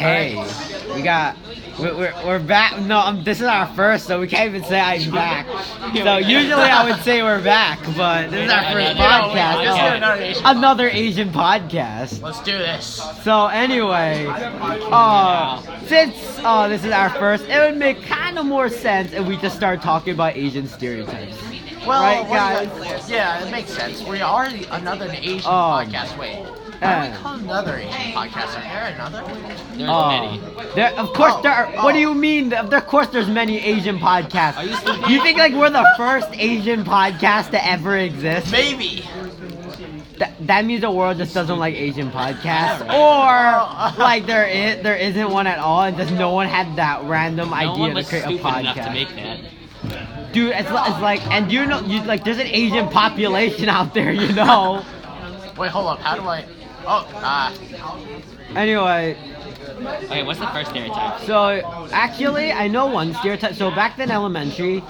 Okay, we're back. No, this is our first, so we can't even say I'm back. So usually I would say we're back, but this is our first podcast. Another Asian podcast. Let's do this. So anyway, since this is our first, it would make kind of more sense if we just start talking about Asian stereotypes. Well, right, guys? Yeah, it makes sense. We are another Asian podcast. Wait. Why do we call another Asian podcast? Are there another? There's many. Of course there are. What do you mean? Of course there's many Asian podcasts. Are you stupid? You think like we're the first Asian podcast to ever exist? Maybe. That means the world just doesn't like Asian podcasts, or like there isn't one at all, and just no one had that random idea to create a podcast. Enough to make that. Dude, it's like, and you know, there's an Asian population out there, you know. Wait, hold up. How do I? Anyway. Okay, what's the first stereotype? So, actually, I know one stereotype. So, back then, elementary,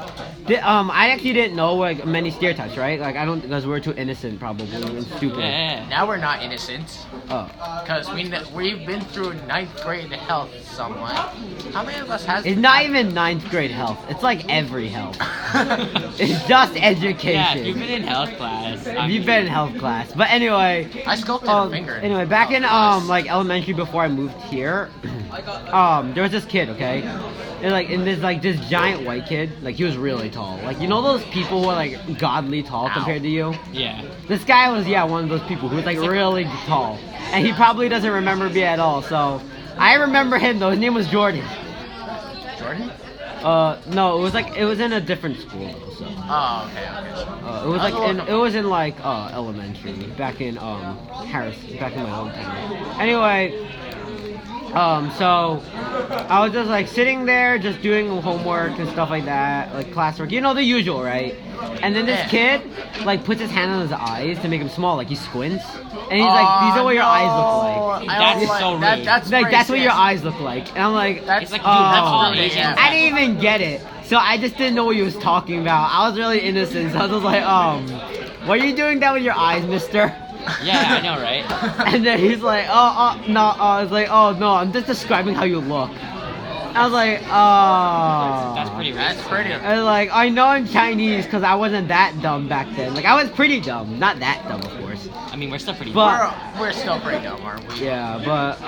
I actually didn't know like many stereotypes, right? Like, because we're too innocent, probably, and stupid. Yeah. Now we're not innocent. Oh. Because we've been through 9th grade health somewhat. How many of us has? It's not even 9th grade health. It's like every health. It's just education. Yeah, if you've been in health class. You've been in health class. But anyway. I sculpted a finger. Anyway, back in like elementary before I moved here, there was this kid, okay? And this giant white kid, like he was really tall. Like you know those people who are like godly tall compared to you? Yeah. This guy was one of those people who was like really tall. And he probably doesn't remember me at all. So I remember him though. His name was Jordan. Jordan? No, it was in a different school though, so. Oh, okay. It was like elementary back in Harris, back in my hometown. Anyway, so I was just like sitting there just doing homework and stuff like that, like classwork, you know, the usual, right? And then this kid like puts his hand on his eyes to make him small, like he squints. And he's like, these are what your eyes look like. That's so rude. That's what your eyes look like. And I'm like, that's like, that's all Asian. I didn't even get it. So I just didn't know what he was talking about. I was really innocent. So I was just like, what are you doing that with your eyes, mister? Yeah, I know, right? And then he's like, no. I was like, oh, no, I'm just describing how you look. I was like, That's pretty rude. That's pretty. I was like, I know I'm Chinese because I wasn't that dumb back then. Like, I was pretty dumb. Not that dumb, of course. I mean, we're still pretty But, we're still pretty dumb, aren't we? yeah, but,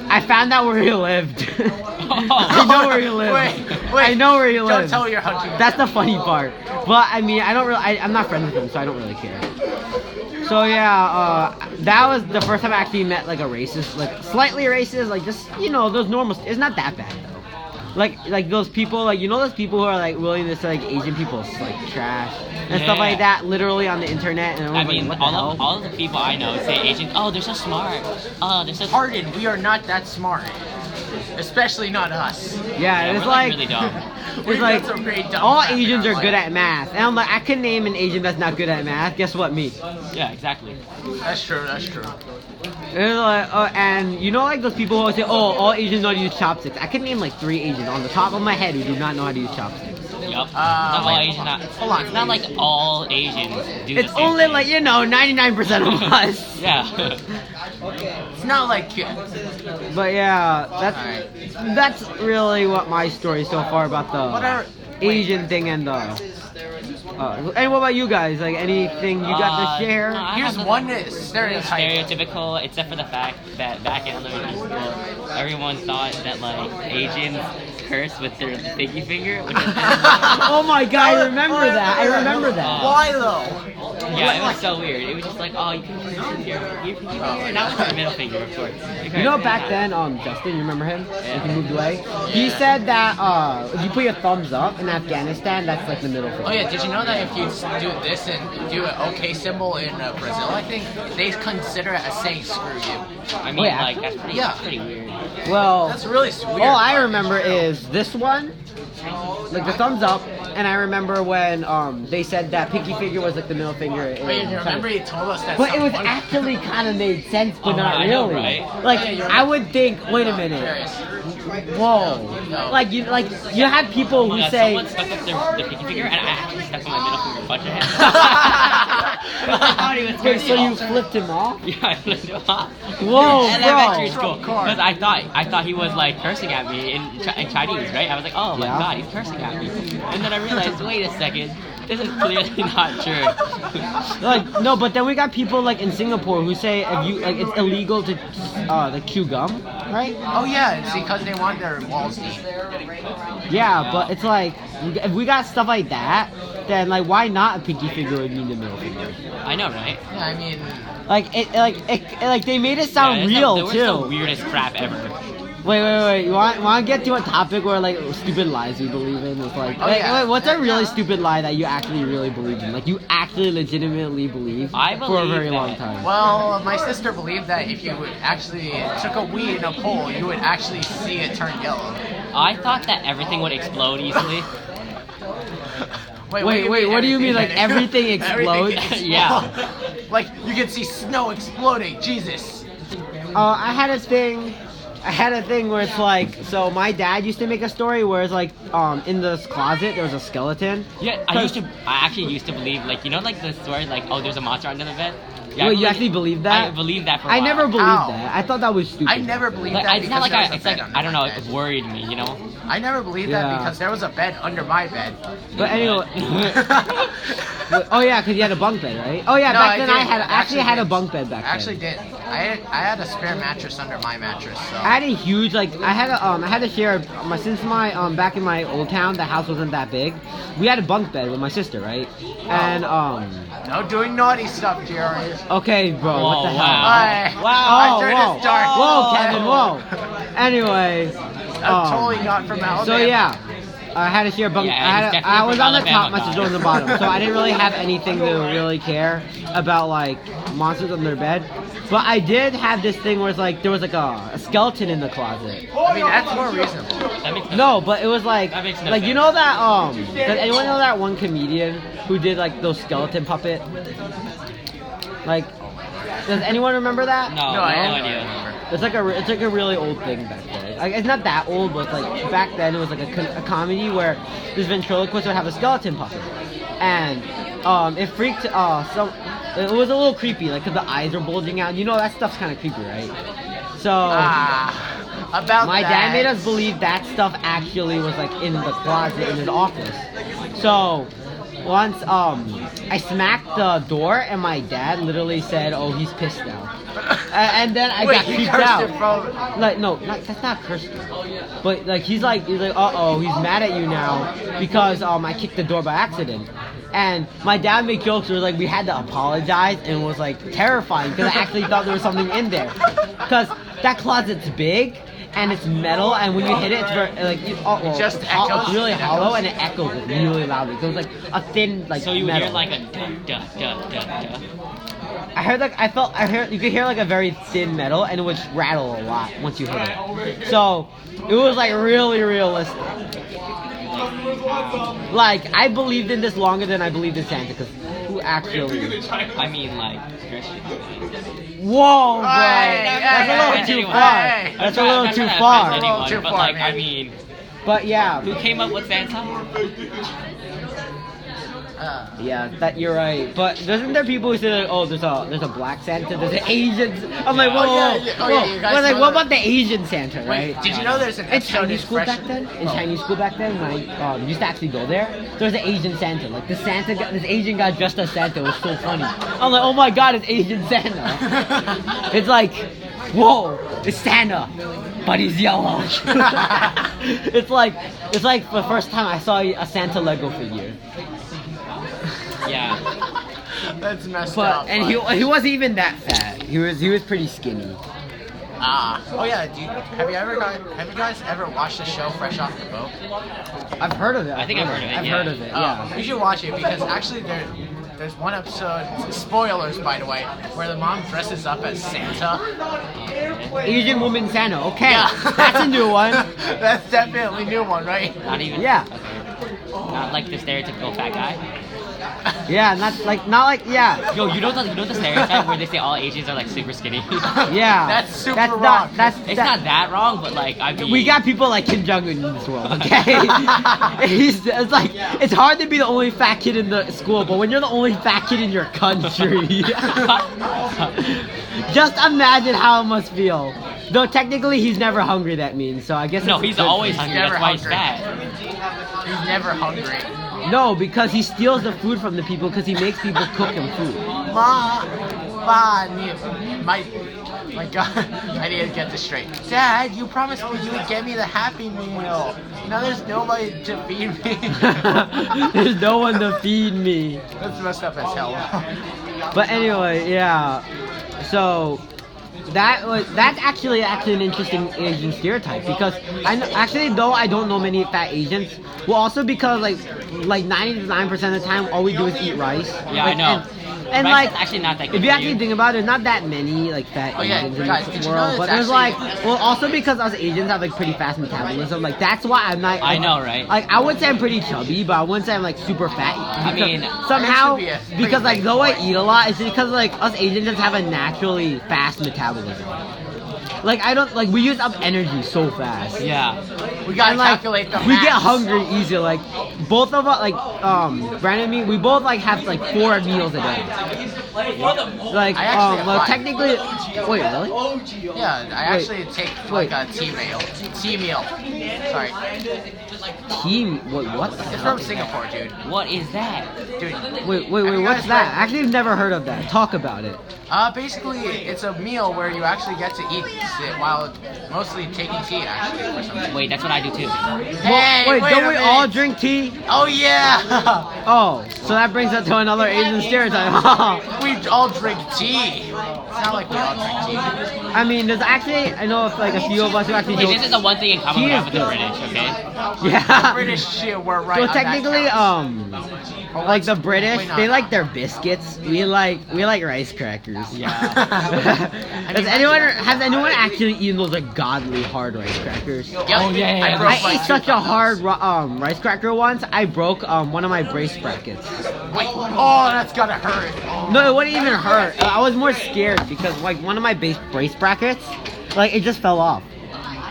I found out where he lived. Oh. I know where he lived. Wait. I know where he lives. Don't tell you're hunting. That's the funny part. But I mean, I'm not friends with him, so I don't really care. So yeah, that was the first time I actually met like a racist, like slightly racist, like just those normal. It's not that bad though. Like those people, like those people who are like willing to say like Asian people like trash and stuff like that, literally on the internet. And I mean, like, what the hell? all of the people I know say Asian. Oh, they're so smart. Oh, they're so. Pardon, we are not that smart. Especially not us. Yeah, it's we're like really dumb. It's like all Asians are good at. at math, and I'm like, I can name an Asian that's not good at math. Guess what? Me. Yeah, exactly. That's true. It's like, and like those people who always say, oh, all Asians know how to use chopsticks. I can name like 3 Asians on the top of my head who do not know how to use chopsticks. Yup. Not all Asians. Hold on. It's not like all Asians do It's the same only thing. like 99% of us. Yeah. It's not like. But yeah, that's really what my story so far about the Asian thing and the. And what about you guys? Like anything you got to share? Here's one stereotype. Stereotypical, except for the fact that back in elementary school, everyone thought that like Asians curse with their pinky finger. Which is Oh my god, I remember that. Why though? Yeah, it was so weird. It was just like, oh, you can curse with your pinky finger, not with your middle finger, of course. Back then, Justin, you remember him? Like he moved away. He said that if you put your thumbs up in Afghanistan, that's like the middle finger. Oh yeah, did you know that if you do this and do an OK symbol in Brazil, I think they consider it as saying screw you. I mean, like that's pretty weird. Well, that's really weird. All I remember is this one, like the thumbs up, and I remember when they said that pinky finger was like the middle finger. Wait, you remember you told us that? But it was actually kind of made sense, but not really. Know, right? Like I would think, wait a minute. Whoa! Like you have people who say. Someone stuck up their pinky finger, and I actually stuck my middle finger a bunch of times. I thought he was Wait, so you cursing. flipped him off? Yeah, I flipped him off. Whoa, Elementary bro. school. Because I thought he was like cursing at me in Chinese, right? I was like, oh my Yeah. god, he's cursing at me. And then I realized, wait a second, this is clearly not true. Like no, but then we got people like in Singapore who say if you like it's illegal to chew gum, right? Oh yeah, it's because they want their walls deep. Yeah, but it's like if we got stuff like that, then like why not a pinky finger would mean the middle finger? I know, right? Yeah, I mean, Like they made it sound Yeah, real that was too. the weirdest crap ever. Wait. You want to get to a topic where like stupid lies we believe in? It's like, Oh, yeah. wait, what's a really stupid lie that you actually really believe in? Like you actually legitimately believe I for a believe very that- long time. well, my sister believed that if you would actually took a weed in a pole, you would actually see it turn yellow. I thought that everything would explode easily. Wait, what do you mean, like, everything explodes? Everything Yeah. explodes. Like you can see snow exploding. Jesus. I had a thing where it's like, so my dad used to make a story where it's like, in this closet there was a skeleton. Yeah, I actually used to believe, like, you know, like the story, like, oh, there's a monster under the bed. Yeah, Wait, you actually believe that? I believed that for a I while. never believed Ow. that. I thought that was stupid. I never believed Like, that it's because not like there was a it's bed like under I don't know, my it bed. worried me, you know. I never believed Yeah. that because there was a bed under my bed. But anyway. Oh yeah, because you had a bunk bed, right? Oh yeah, No, back then I didn't. had actually had a didn't. bunk bed back I actually then. did. I had a spare mattress under my mattress. So. I had a huge I had to share since my back in my old town the house wasn't that big. We had a bunk bed with my sister, right? And No doing naughty stuff, Jerry. okay, bro, what the Whoa, hell? wow. Wow. I Oh, turned whoa. this dark. Whoa, Kevin, whoa. Anyway, I'm totally not from Alabama. so yeah, I had to share bunk. Yeah, he's I was definitely on the from top, my Alabama, sister was on the bottom, so I didn't really have anything to really care about like monsters under their bed. But I did have this thing where it's like there was like a skeleton in the closet. I mean, that's more reasonable. That makes No, but it was like That makes no like you sense. know that does anyone know that one comedian who did like those skeleton puppet? Like, does anyone remember that? No, No, I no have no idea. idea. It's like a really old thing back then. Like, it's not that old, but it's like back then it was like a comedy where this ventriloquist would have a skeleton puppet, and it freaked some. It was a little creepy, like 'cause the eyes were bulging out. You know that stuff's kind of creepy, right? So About my that. dad made us believe that stuff actually was like in the closet in his office. So once I smacked the door and my dad literally said, "Oh, he's pissed now." And then I Wait, got he creeped cursed out. it from. Like no, that's not cursed. But like he's like uh-oh, he's mad at you now because I kicked the door by accident. And my dad made jokes where like we had to apologize and it was like terrifying because I actually thought there was something in there. Because that closet's big and it's metal and when you hit it it's very like just it's echoes? it's really It hollow echoes? and it echoes really loudly. So it's like a thin like So you metal. hear like a duh, duh, duh, duh. I heard you could hear like a very thin metal and it would rattle a lot once you hit it. So it was like really realistic. Like I believed in this longer than I believed in Santa because who actually? I mean, like, Christian. Whoa, bro! Hey, That's hey, a little hey, too hey, far. hey. That's a I'm little not too trying to far. offend anyone, Too but far, like, man. I mean, But yeah, who came up with Santa? yeah, that you're right. But doesn't there people who say like, oh, there's a black Santa, there's an Asian? I'm like, whoa, Oh, yeah, whoa, yeah. Oh, whoa. yeah, you guys Well, like, know what that. about the Asian Santa, right? Wait, did you know there's an In episode Chinese school Fresh- back then, Oh. Chinese school back then, when I used to actually go there, there was an Asian Santa. Like this Asian guy dressed as Santa. It was so funny. I'm like, oh my god, it's Asian Santa. It's like, whoa, it's Santa, but he's yellow. it's like the first time I saw a Santa Lego figure. Yeah. That's messed But up. and he wasn't even that fat. He was pretty skinny. Oh yeah. Have you guys ever watched the show Fresh Off the Boat? I've heard of it. I think I've heard of it, I've yeah. heard of it. Yeah. You should watch it because actually there's one episode, spoilers by the way, where the mom dresses up as Santa. Asian woman Santa. Okay, Yeah. that's a new one. That's definitely a new one, right? Not even. Yeah. Okay. Not like the stereotypical fat guy. Yeah, not like yeah. Yo, you know the stereotype where they say all Asians are like super skinny? Yeah. That's super That's wrong. not It's not that wrong, but like I mean, we got people like Kim Jong-un in this world, okay? It's like it's hard to be the only fat kid in the school, but when you're the only fat kid in your country, just imagine how it must feel. Though technically he's never hungry, that means. So I guess no, it's he's good always for hungry. never That's why he's hungry. fat. He's never hungry. No, because he steals the food from the people because he makes people cook him food. Ma, my God, I need to get this straight. Dad, you promised me you would get me the Happy Meal. Now there's nobody to feed me. There's no one to feed me. That's messed up as hell. But anyway, yeah. So that's actually an interesting Asian stereotype because though I don't know many fat Asians. Well, also because like 99% of the time all we do is eat rice. Yeah, like, I know. And Rice like, is actually not that good if you for actually you. think about it, there's not that many like fat Oh, yeah, Asians in guys, this did you know world. it's But there's actually- well, also because us Asians have like pretty fast metabolism. Like that's why I'm not. I know, right? Like I would say I'm pretty chubby, but I wouldn't say I'm like super fat. I mean, somehow I used to be a because like pretty though I big boy. eat a lot, it's because like us Asians just have a naturally fast metabolism. Like I don't like we use up energy so fast. Yeah. We gotta And, like, calculate the we get maths. hungry easy. Like both of us, like Brandon and me, we both like have like 4 meals a day. Like I actually have well, 5. technically, wait, really? Yeah, I actually take like a tea meal. Sorry. Team? What? the It's hell from is Singapore, dude. What is that? Dude. that? Wait, Have you what's guys that? read- Actually, I've never heard of that. Talk about it. Basically, it's a meal where you actually get to eat it while mostly taking tea, actually, or something. Wait, that's what I do too. Hey, Wait, don't a we all minute. drink tea? Oh, yeah! Oh, so that brings us to another Asian stereotype. We all drink tea. It's not like we all drink tea. I mean, there's actually, I know of like a few of us who actually Hey, don't. this is the one thing in common Tea we have is with the good. British, okay? Yeah. British shit, we're right. So on that technically, count. like the British, Wait, no, they no. like their biscuits. We like rice crackers. Yeah. Has anyone actually eaten those like godly hard rice crackers? Yep. Oh, yeah, yeah, I yeah. broke I my ate tooth such a on hard rice cracker once. I broke one of my brace brackets. this. Wait, oh, that's gonna hurt. Oh. No, it wouldn't even hurt. I was more scared because like one of my brace brackets, like it just fell off,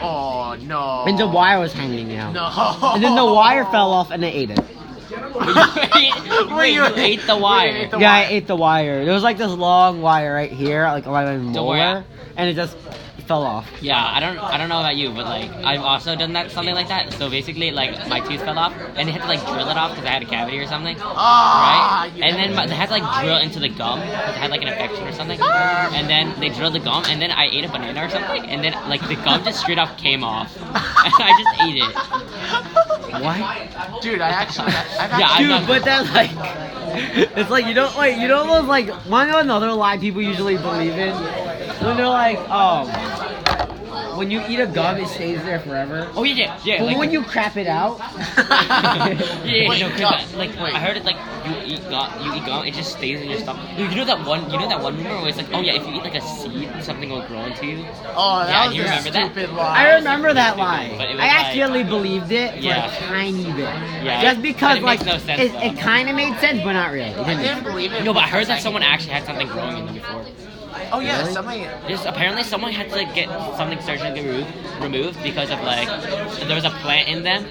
Oh, no. and the wire was hanging out. No. And then the wire fell off, and I ate it. Wait, you ate the wire. The Yeah, I wire. ate the wire. There was like this long wire right here, like my worry. molar, and it just fell off. Yeah, I don't know about you, but like I've also done something like that. So basically, like my tooth fell off, and they had to like drill it off because I had a cavity or something, Ah, right? And then they had to like drill into the gum because I had like an infection or something. And then they drilled the gum, and then I ate a banana or something, and then like the gum just straight up came off, and I just ate it. What? Dude, I've actually. Yeah, Dude, not- but that's like, it's like you know those like one of another lie people usually believe in when they're like, when you eat a gum, it stays there forever. Oh yeah. But Like, when you crap it out, yeah, Wait, no, 'cause gum. like Wait. I heard it like you eat gum, it just stays in your stomach. You know that one rumor where it's like, oh yeah, if you eat like a seed, something will grow into you. Oh, that Yeah, was you a remember that? stupid lie. I remember that lie. But it was I like- actually believed it for Yeah. a tiny bit. Yeah. Just because But it like makes no sense, it though. kind of made sense, but not really. It I didn't. didn't believe it. No, but I heard that because someone actually had something growing in them before. Oh yeah, Really? somebody. Just apparently someone had to get something surgically removed because of like there was a plant in them.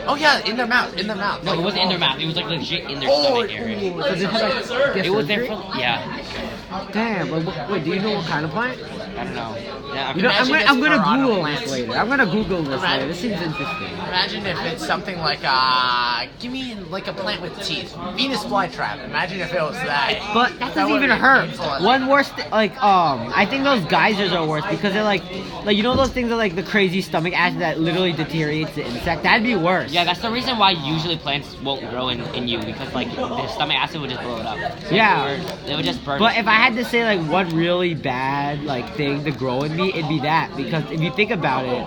Oh yeah, in their mouth. No, it wasn't in their mouth. It was like legit in their Oh, stomach area. So they had, like, get It was there surgery? for yeah. Damn. Wait, do you know what kind of plant? I don't know. Yeah, You know, Imagine I'm it's gonna piranha Google plants. this later. I'm gonna Google this Imagine- later. This seems interesting. Imagine if it's something like give me like a plant with teeth, Venus flytrap. Imagine if it was that. But that That doesn't would even be hurt. painful as- One worse, I think those geysers are worse because they're like you know those things are like the crazy stomach acid that literally deteriorates the insect. That'd be worse. Yeah, that's the reason why usually plants won't grow in you because like the stomach acid would just blow it up. So Yeah. it would just burn. But it. if I had to say like one really bad like thing to grow in me, it'd be that because if you think about it,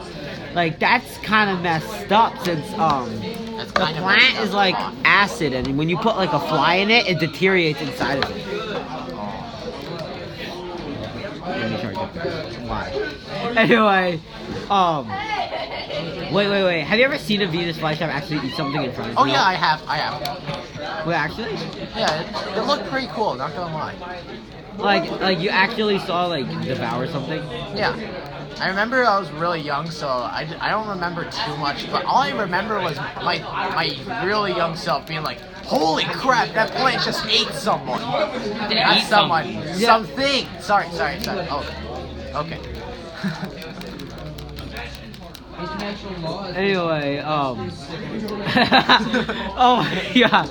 like that's kind of messed up since That's the kind of plant messed is up. like acid and when you put like a fly in it, it deteriorates inside of it. Let me charge it. Why? Anyway, wait. Have you ever seen a Venus flytrap actually eat something in front of you? Oh yeah, I have. Wait, actually? Yeah, it looked pretty cool. Not gonna lie. Like you actually saw like Devour something? Yeah. I remember I was really young, so I don't remember too much, but all I remember was my really young self being like, holy crap, that plant just ate someone. Not eat someone. something. Something. Sorry. Oh, okay. Anyway, oh my god.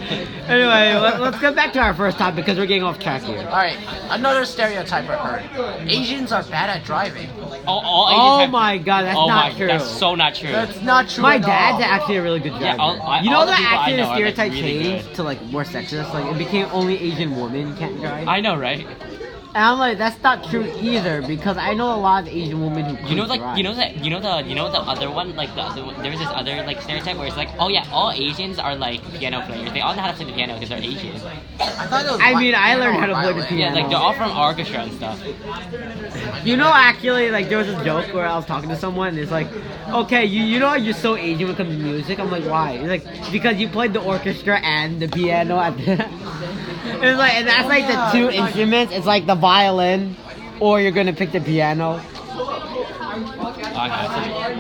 Anyway, let's get back to our first topic because we're getting off track here. Alright, another stereotype I heard. Asians are bad at driving. All Asians Oh have- my god, that's not true. That's so not true. That's not true My at dad's all. actually a really good driver. Yeah, you know all the that people I actually the know are, like, stereotype really changed good. to like more sexist. Like it became only Asian women can't drive. I know, right? And I'm like, that's not true either because I know a lot of Asian women who You know, could like, drive. you know the other one, like the other one, there was this other like stereotype where it's like, oh yeah, all Asians are like piano players. They all know how to play the piano because they're Asian. I thought it was I mean, I learned how to play the violin. Yeah, piano. like they're all from orchestra and stuff. You know, actually, like there was a joke where I was talking to someone and it's like, okay, you know you're so Asian when it comes to music. I'm like, why? It's like, because you played the orchestra and the piano at the it's like, and that's like the two instruments. It's like the violin or you're gonna pick the piano.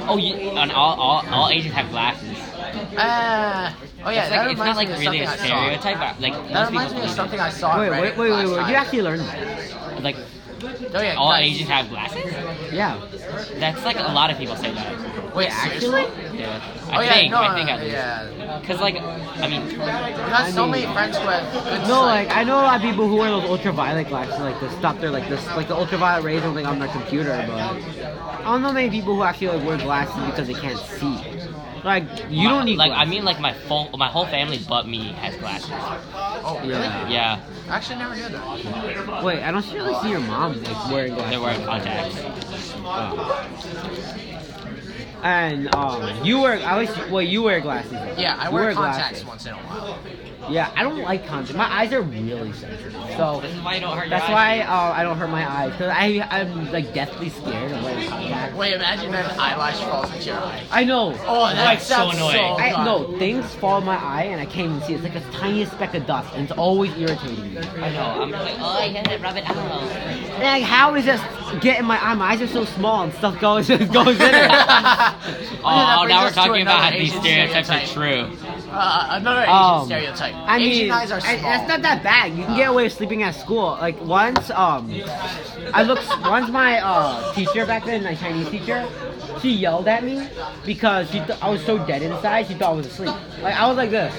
Oh, and all Asians have glasses. Oh yeah, It's that like it's not reminds like me of really something a I saw. stereotype, but like That most reminds me people of something I saw. Wait, on wait, Reddit wait, last wait. You night. actually learned that? like Oh yeah, all guys. Asians have glasses. Yeah. That's like a lot of people say that. Wait, actually? Yeah, Oh yeah, I think at least. yeah. Cause like, I mean, We got so many friends who have good No, sight. like I know a lot of people who wear those ultraviolet glasses, like to stop their like this, like the ultraviolet rays on like on their computer. But I don't know many people who actually like wear glasses because they can't see. Like you don't need like glasses. I mean like my whole family but me has glasses. Oh really? Yeah. Yeah, Actually, never knew that. Wait, I don't really see your mom like wearing glasses. they're wearing contacts. And you wear you wear glasses. Yeah, I You wear glasses. contacts once in a while. Yeah, I don't like contacts. My eyes are really sensitive, so This is why you don't hurt that's your why eyes. I don't hurt my eyes because I'm like deathly scared of wearing contacts. Wait, imagine an eyelash falls into your eye. I know. Oh, Like, so sounds annoying. I no things fall in my eye and I can't even see. It's like a tiniest speck of dust, and it's always irritating me. I know. I'm like, oh, I gotta rub it out. And like, how does this get in my eye? My eyes are so small, and stuff goes in it. that Oh, brings now we're us to talking about how another these Asian stereotypes are stereotype. true. Another Asian stereotype. I mean, Asian eyes are small. that's not that bad. You can get away with sleeping at school. Like once, once my teacher back then, my Chinese teacher, she yelled at me because I was so dead inside. She thought I was asleep. Like I was like this,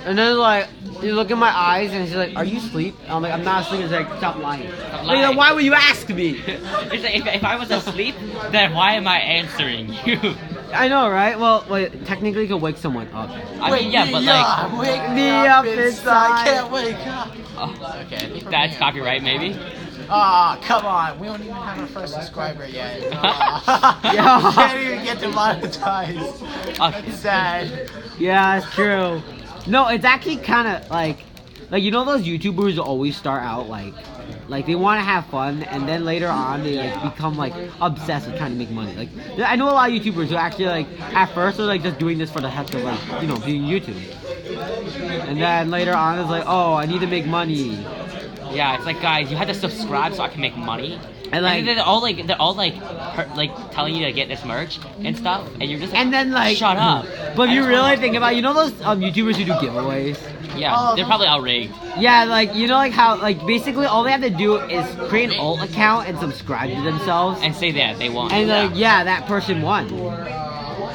and then like you look in my eyes and she's like, "Are you asleep?" I'm like, "I'm not asleep." She's like, "Stop lying." Like, lying. why would you ask me? It's like, if I was asleep, then why am I answering you? I know, right? Well, wait, technically, you could wake someone up. I mean, yeah, but like, wake me me up up inside. inside. I can't wake up. oh, Okay, I think we're that's being- copyright maybe. Ah, come on. We don't even have our first subscriber yet. Yeah. We can't even get demonetized. That's sad. Yeah, it's true. No, it's actually kind of like you know those YouTubers who always start out like they want to have fun and then later on they like become like obsessed with trying to make money. Like I know a lot of YouTubers who actually like at first they're like just doing this for the heck of like doing YouTube, and then later on it's like, oh, I need to make money. Yeah, it's like, guys, you had to subscribe so I can make money. And like, they're all like telling you to get this merch and stuff, and you're just like, and then like, shut up. But if I you just really wanna- think about, those YouTubers who do giveaways. Yeah, Oh, they're probably all rigged. Yeah, like like how like basically all they have to do is create an alt account and subscribe to themselves, And say that they won. and like yeah, that person won.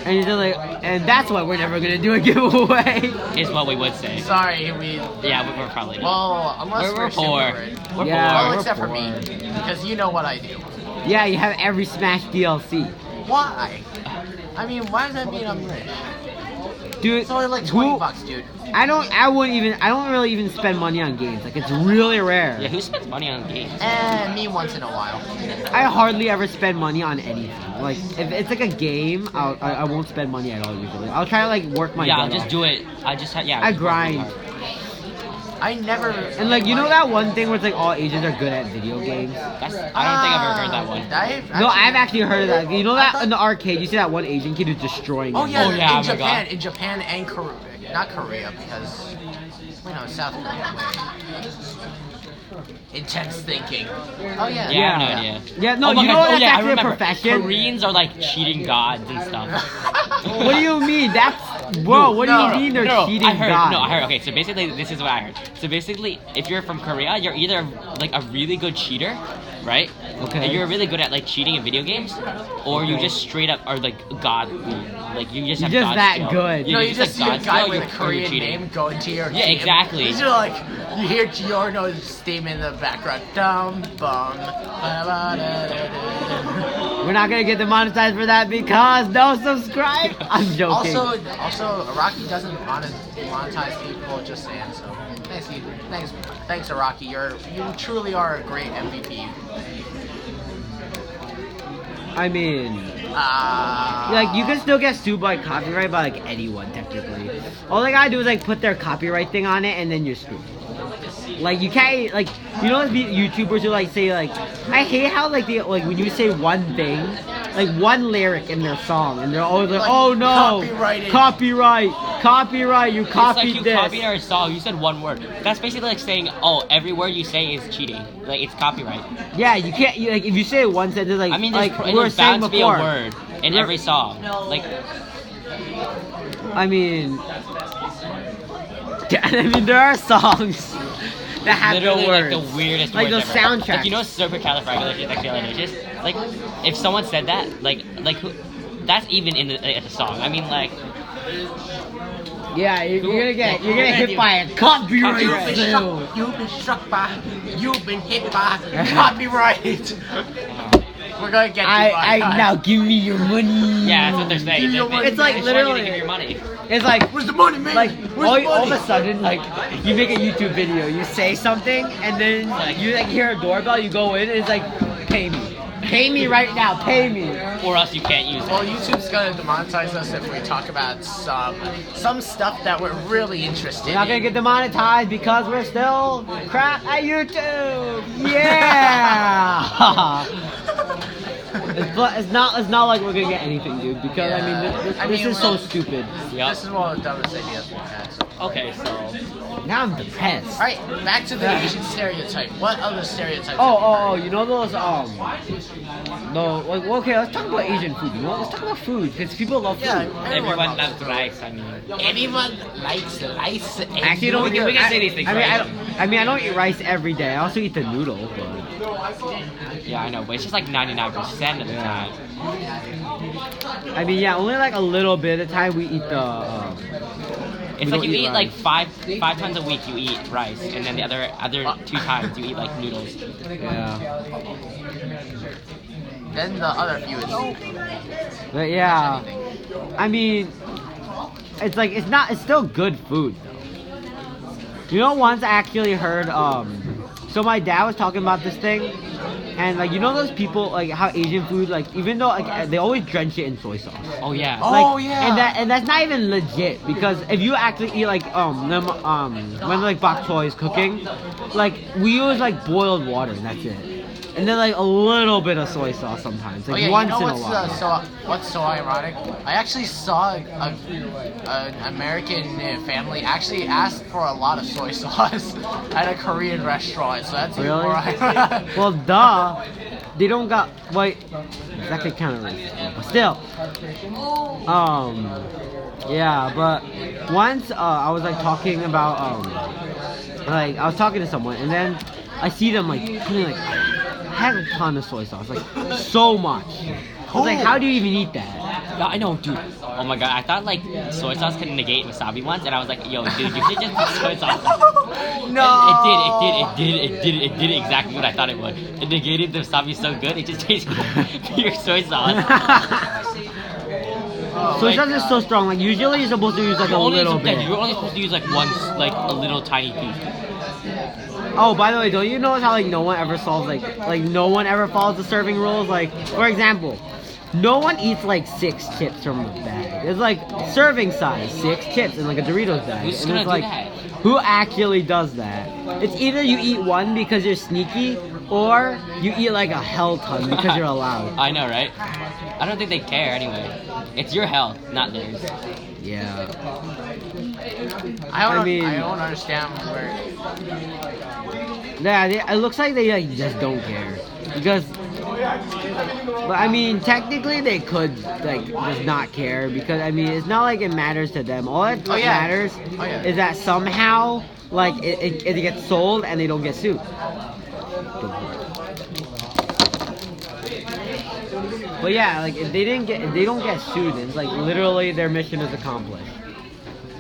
And you're just like, and that's why we're never gonna do a giveaway. Is what we would say. Sorry, we. Yeah, we're probably not. Well, unless We're super poor. rich. We're Yeah. poor. Well, we're except for poor. me, because you know what I do. Yeah, you have every Smash DLC, Why? I mean, why does that mean I'm rich? dude. It's only like who- $20, dude. I don't really even spend money on games. Like it's really rare. Yeah, who spends money on games? And me once in a while. I hardly ever spend money on anything. Like if it's like a game, I won't spend money at all usually. I'll try to like work my. Yeah, butt I'll just off. do it. Yeah. I grind. I never. And like that one thing where it's like all Asians are good at video games. I don't think I've ever heard that one. No, I've actually heard of that. You know I that thought- in the arcade, you see that one Asian kid who's destroying. Oh them. yeah, Oh, yeah, oh my in Japan, God. in Japan and Korea, not Korea because Wait, no, South Korea. Intense thinking. Oh yeah. Yeah, I have no idea. Yeah, no, Oh my you know God, that's I actually a remember. profession. Koreans are like cheating gods and stuff. What do you mean? That's bro. What do you mean they're cheating I heard, God? No, I heard. Okay, so basically, this is what I heard. So basically, if you're from Korea, you're either like a really good cheater, right? Okay. And you're really good at like cheating in video games, or you just straight up are like godly. Like you just have You're just God that skill. good. No, you just just see have a God guy skill, with a you're Korean cheating. name going to your Yeah, team. exactly. These are like, you hear Giorno's statement in the background. Dum bum. We're not gonna get demonetized for that because no subscribe. I'm joking. Also, Iraqi doesn't monetize people. Just saying. So, thanks, Iraqi. You truly are a great MVP. I mean, like you can still get sued by copyright by like anyone technically. All they gotta do is like put their copyright thing on it, and then you're screwed. Like you can't like you know those YouTubers who like say like I hate how like they like when you say one thing, like one lyric in their song, and they're always like, oh no, copyright, you It's like copied you this. copied our song. You said one word. That's basically like saying, oh, every word you say is cheating. Like it's copyright. Yeah, you can't. Like if you say it once, it's like I mean, like there's, we were there's saying bound to be a before. word in every song. Like I mean, there are songs that have literally no words. like the weirdest Like words those ever. soundtracks. Like you know supercalifragilisticexpialidocious? Like if someone said that, like who, that's even in the song. I mean like Yeah, you're gonna get hit by a copyright sale. You've been hit by copyright. We're gonna get you. I now give me your money. yeah, that's what they're saying. Give me your money, It's like They just want you to literally. give your money. It's like Where's the money, man? like Where's the all of money? a sudden like you make a YouTube video, you say something, and then you like hear a doorbell, you go in, and it's like pay me right now, pay me. Or else you can't use Well, it. YouTube's gonna demonetize us if we talk about some stuff that we're really interested We're not gonna in. get demonetized because we're still crap at YouTube. Yeah. It's not like we're gonna get anything, dude. Because I mean, this is so stupid. Yep. This is one of the dumbest ideas we've had. So. Okay, so Now I'm depressed. All right, back to the Asian stereotype. What other stereotypes? have you Oh, heard? you know those no, like okay, let's talk about Asian food. You know, let's talk about food because people love food. Yeah, everyone loves rice. I mean, Anyone likes rice? And Actually, don't we can- we can say these things, I mean, right? I don't eat rice every day. I also eat the noodle, but yeah, I know, but it's just like 99% of the time. I mean, yeah, only like a little bit of the time we eat the. It's we like don't you eat like rice. five times a week you eat rice, and then the other 2 times you eat like noodles. Yeah. Then the other few is But yeah, I mean, it's like it's still good food though. You know, once I actually heard so my dad was talking about this thing, and like you know those people like how Asian food like even though like they always drench it in soy sauce. Oh yeah. Like, yeah. and that's not even legit because if you actually eat like when like bok choy is cooking, like we use like boiled water and that's it. And then like a little bit of soy sauce sometimes, like once you know in a while. what's so ironic? I actually saw an American family actually asked for a lot of soy sauce at a Korean restaurant, so that's even Really? more ironic. Well, duh. They don't got wait. That could kind of racist, but still. Yeah, but once I was like talking about like I was talking to someone and then I see them like putting like a heck of a ton of soy sauce, like so much. I was like, how do you even eat that? Yeah, I know, dude. Oh my god, I thought like soy sauce could negate wasabi once, and I was like, yo, dude, you should just put soy sauce. No. It did exactly what I thought it would. It negated the wasabi so good, it just tasted pure soy sauce. Soy sauce is so strong. Like usually you're supposed to use like a little bit. You're only supposed to use like like a little tiny piece. Oh, by the way, don't you notice how like no one ever solves like no one ever follows the serving rules? Like, for example, no one eats like 6 chips from a bag. It's like serving size, 6 chips in like a Doritos bag. Who's And gonna it's do like, that? who actually does that? It's either you eat one because you're sneaky, or you eat like a hell ton because you're allowed. I know, right? I don't think they care anyway. It's your health, not theirs. Yeah. I mean- don't understand where. Yeah, it looks like they like just don't care because. But I mean, technically they could like just not care because I mean it's not like it matters to them. All that matters is that somehow like it gets sold and they don't get sued. But yeah, like if they don't get sued, then it's like literally their mission is accomplished.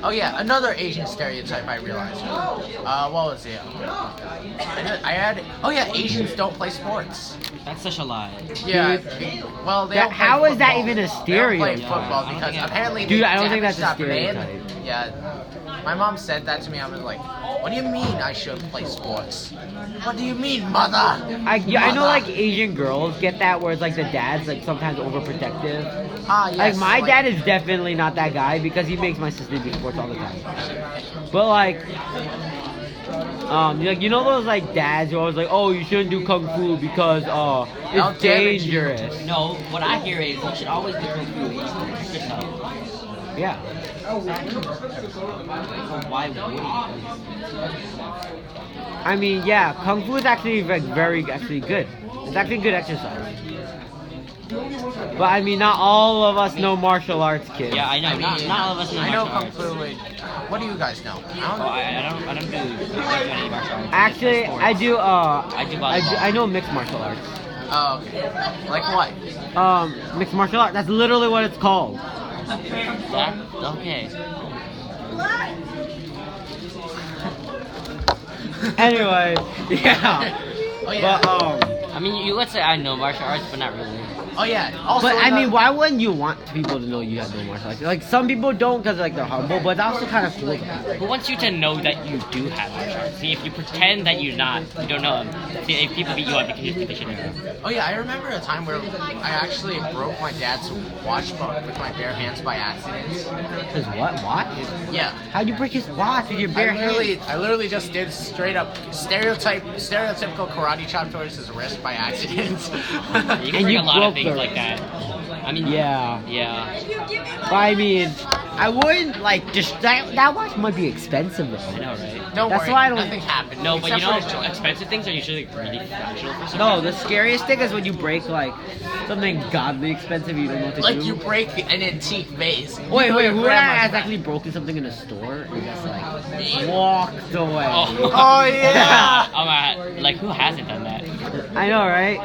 Oh yeah, another Asian stereotype I realized. What was it? I had. Oh yeah, Asians don't play sports. That's such a lie. Yeah. Well, they don't play how is that football. even a They don't stereotype? play football because apparently. Dude, they I don't think damaged that's a that man. stereotype. Yeah. My mom said that to me. I was like, "What do you mean I should play sports? What do you mean, mother?" I know like Asian girls get that where it's like the dad's like sometimes overprotective. Ah, yes. Like my dad is definitely not that guy because he makes my sister do sports all the time. But like you know those like dads who are always like, oh, you shouldn't do kung fu because I'll it's damage you. dangerous. No, what I hear is you should always do kung fu. It's good health. Yeah. Why would you? I mean, yeah, kung fu is actually like very actually good. It's actually good exercise. But I mean, not all of us know martial arts, kids. Yeah, I know. I mean, not all of us know I know martial kung arts. fu. What do you guys know? Oh, I don't do any martial arts. Actually, Sports. I do. I do volleyball. I know mixed martial arts. Oh, okay. Like what? Mixed martial arts. That's literally what it's called. Yeah? Okay. Anyway, yeah. Oh yeah. But I mean, you let's say I know martial arts, but not really. Oh yeah. Also, But I mean, why wouldn't you want people to know you have no martial arts? Like some people don't because like they're humble, but that's also kind of cool. Who wants you to know that you do have martial arts? See, if you pretend that you don't know them, see, if people beat you up, you can just beat the shit out of them. Oh yeah, I remember a time where I actually broke my dad's watch book with my bare hands by accident. Cause what? Watch? Yeah. How'd you break his watch with your bare hands? I literally just did straight up stereotypical karate chop towards his wrist by accident. You can And break you a lot of broke things the- like that. I mean, Yeah. yeah. But I mean, I wouldn't like just that watch might be expensive I though. know, right? Don't That's worry, why I don't- nothing happened. No, but you except know, for his joint. expensive things are usually really fragile for some No, reason. the scariest thing is when you break like something godly expensive you don't know what to Like do. you break an antique vase. You Wait, know your who grandma's has back. actually broken something in a store and just like walked away? Oh yeah. Oh my, like who hasn't done that? I know, right?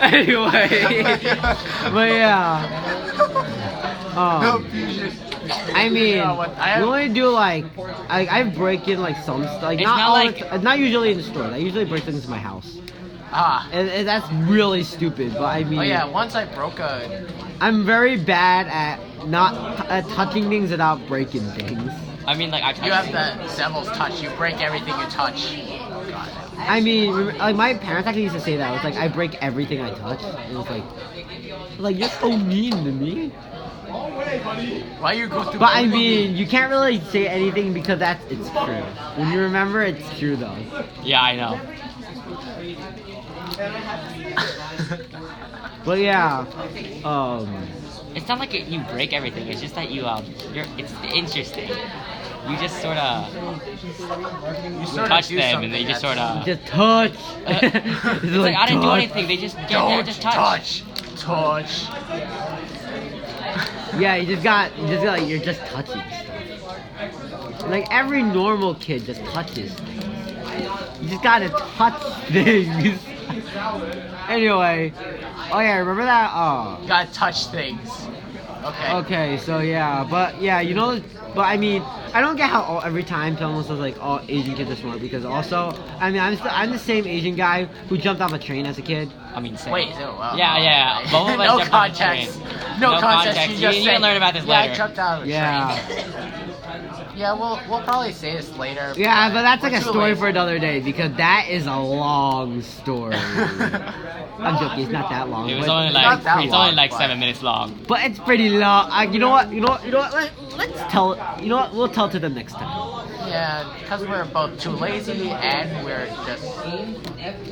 Anyway, but yeah. I mean, we only do like I break in like some stuff, like It's not not all like- the not usually in the store. I usually break things in my house, and that's really stupid. But I mean, Oh yeah, once I broke a. I'm very bad at touching things without breaking things. I mean, like I You have the devil's touch. You break everything you touch. God. I mean, like my parents actually used to say that. It's like I break everything I touch. And it's like you're so mean to me. Why you go through? But I mean, you can't really say anything because it's true. When you remember, it's true though. Yeah, I know. But yeah, It's not like you break everything. It's just that it's interesting. You just sort of touch do them, something and they just that's- sort of. just touch. It's like I didn't do anything. They just just touch. Touch. Yeah, you're just touching stuff. Like every normal kid just touches things. You just gotta touch things. Anyway, oh yeah, remember that? Gotta touch things. Okay. Okay, so yeah, but yeah, but I mean, I don't get how every time someone says like all Asian kids are smart because also, I mean, I'm the same Asian guy who jumped off a train as a kid. I mean, same. Wait. So, Yeah. Both of us no jumped off the context. train. No No context. context. You just You said, can learn about this yeah, later. I jumped out of a Yeah. train. Yeah, we'll probably say this later. Yeah, but that's like we're a too story lazy. for another day because that is a long story. I'm joking, it's not that long. It was but, only not like that it's only long, like but- 7 minutes long. but it's pretty long. You know what? Let's tell. You know what? We'll tell to them next time. Yeah, because we're both too lazy and we're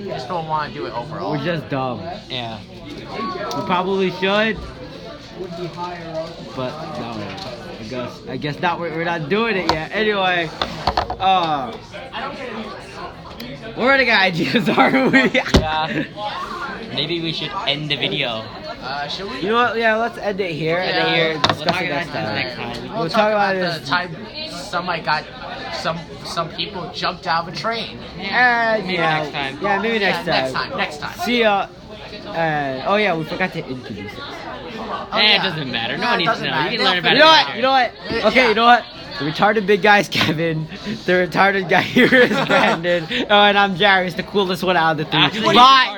just don't want to do it overall. We're just dumb. Yeah. We probably should, but no. I guess not. We're not doing it yet. Anyway, we're running out of ideas, aren't we? Yeah. Maybe we should end the video. Should we? You know what? Yeah, let's end it here and then here We'll discuss talk it next about time. this next time. We'll talk about the this. time somebody got some people jumped out of a train. And Maybe yeah, next time. Yeah, maybe next time. Next time. See ya. Oh yeah, we forgot to introduce it. It doesn't matter. No one needs to know. You can learn about You it know what? later. You know what? Okay, Yeah. you know what? The retarded big guy is Kevin. The retarded guy here is Brandon. Oh, and I'm Jarius, the coolest one out of the three. Actually, Bye. retarded.